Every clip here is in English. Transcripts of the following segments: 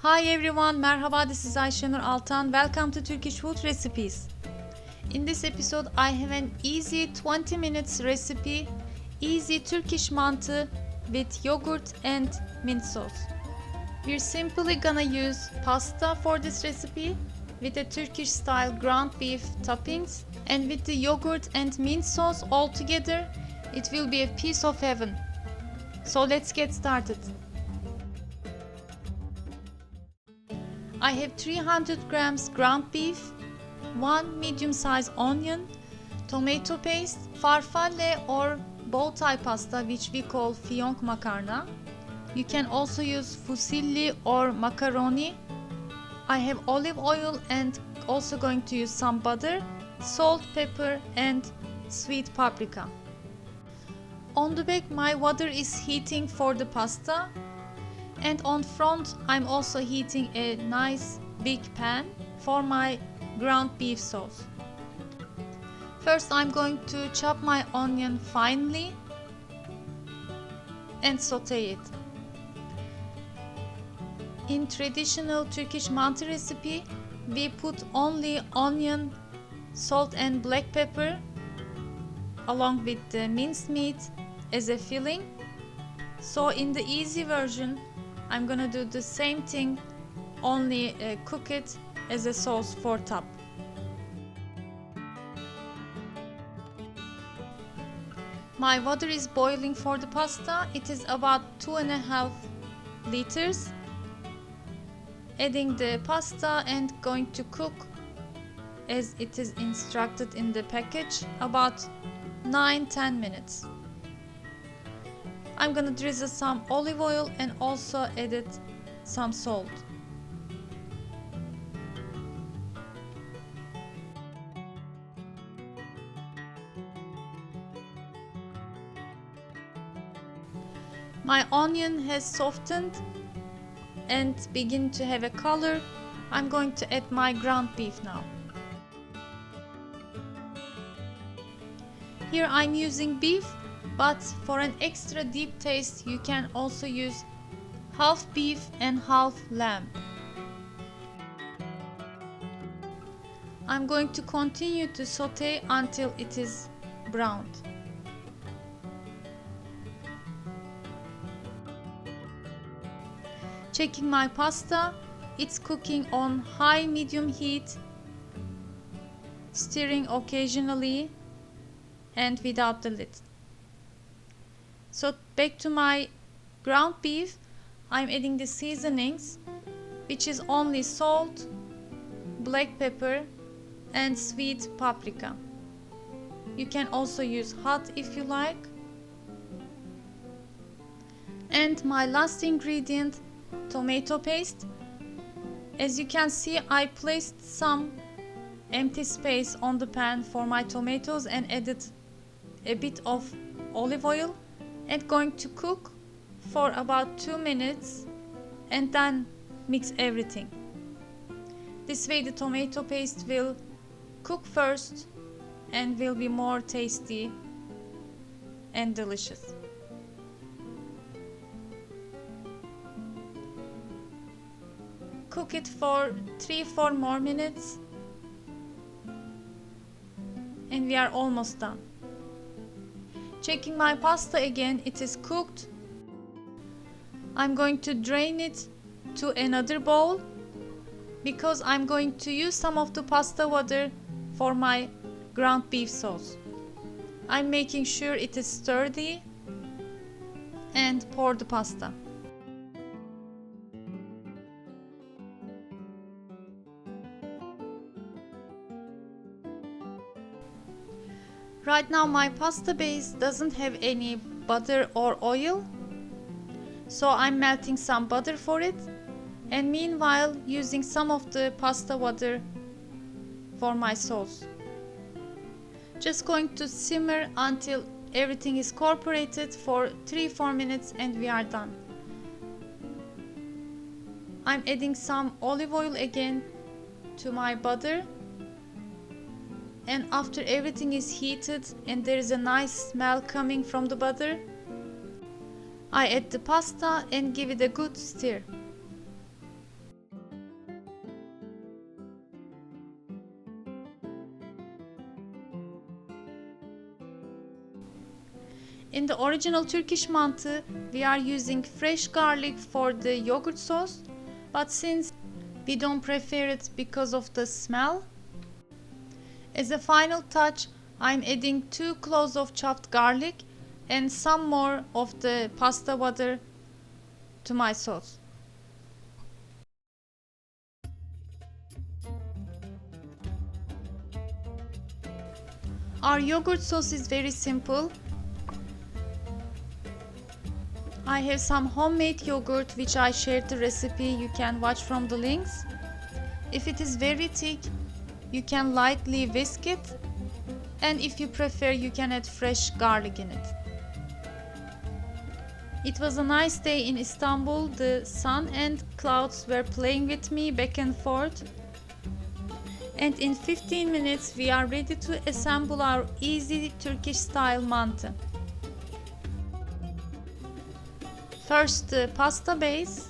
Hi everyone, merhaba, this is Ayşenur Altan. Welcome to Turkish food recipes. In this episode, I have an easy 20 minutes recipe, easy Turkish mantı with yogurt and mint sauce. We're simply gonna use pasta for this recipe with a Turkish style ground beef toppings, and with the yogurt and mint sauce all together, it will be a piece of heaven. So let's get started. I have 300 grams ground beef, 1 medium-sized onion, tomato paste, farfalle or bow tie pasta, which we call fiyonk makarna. You can also use fusilli or macaroni. I have olive oil and also going to use some butter, salt, pepper and sweet paprika. On the back, my water is heating for the pasta. And on front, I'm also heating a nice big pan for my ground beef sauce. First, I'm going to chop my onion finely and saute it. In traditional Turkish mantı recipe, we put only onion, salt and black pepper along with the minced meat as a filling. So in the easy version, I'm gonna do the same thing, only cook it as a sauce for top. My water is boiling for the pasta. It is about 2.5 liters. Adding the pasta and going to cook as it is instructed in the package about 9-10 minutes. I'm gonna drizzle some olive oil and also added some salt. My onion has softened and begin to have a color. I'm going to add my ground beef now. Here I'm using beef, but for an extra deep taste you can also use half beef and half lamb. I'm going to continue to saute until it is browned. Checking my pasta, it's cooking on high medium heat, stirring occasionally and without the lid. So back to my ground beef, I'm adding the seasonings, which is only salt, black pepper and sweet paprika. You can also use hot if you like. And my last ingredient, tomato paste. As you can see, I placed some empty space on the pan for my tomatoes and added a bit of olive oil. And going to cook for about 2 minutes and then mix everything. This way the tomato paste will cook first and will be more tasty and delicious. Cook it for 3-4 more minutes and we are almost done. Checking my pasta again, it is cooked. I'm going to drain it to another bowl because I'm going to use some of the pasta water for my ground beef sauce. I'm making sure it is sturdy and pour the pasta. Right now my pasta base doesn't have any butter or oil, so I'm melting some butter for it and meanwhile using some of the pasta water for my sauce. Just going to simmer until everything is incorporated for 3-4 minutes and we are done. I'm adding some olive oil again to my butter. And after everything is heated and there is a nice smell coming from the butter, I add the pasta and give it a good stir. In the original Turkish mantı, we are using fresh garlic for the yogurt sauce, but since we don't prefer it because of the smell, as a final touch, I'm adding 2 cloves of chopped garlic and some more of the pasta water to my sauce. Our yogurt sauce is very simple. I have some homemade yogurt which I shared the recipe, you can watch from the links. If it is very thick, you can lightly whisk it, and if you prefer, you can add fresh garlic in it. It was a nice day in Istanbul. The sun and clouds were playing with me back and forth. And in 15 minutes we are ready to assemble our easy Turkish style mantı. First the pasta base,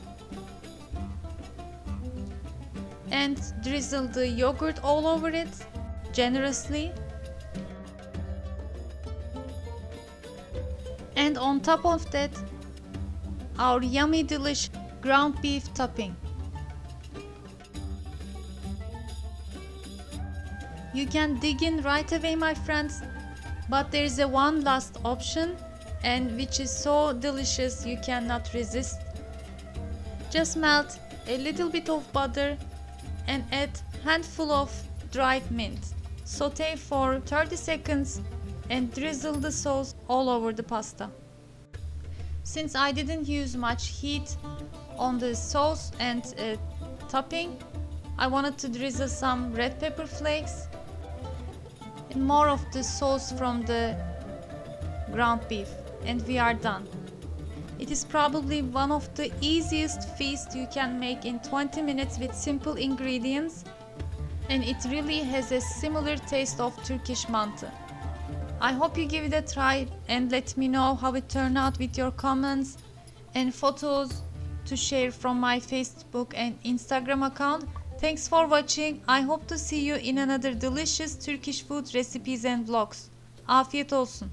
and drizzle the yogurt all over it generously. And on top of that, our yummy delicious ground beef topping. You can dig in right away, my friends, but there is a one last option, and which is so delicious you cannot resist. Just melt a little bit of butter and add handful of dried mint. Saute for 30 seconds and drizzle the sauce all over the pasta. Since I didn't use much heat on the sauce and topping, I wanted to drizzle some red pepper flakes and more of the sauce from the ground beef, and we are done. It is probably one of the easiest feasts you can make in 20 minutes with simple ingredients, and it really has a similar taste of Turkish mantı. I hope you give it a try and let me know how it turned out with your comments and photos to share from my Facebook and Instagram account. Thanks for watching. I hope to see you in another delicious Turkish food recipes and vlogs. Afiyet olsun.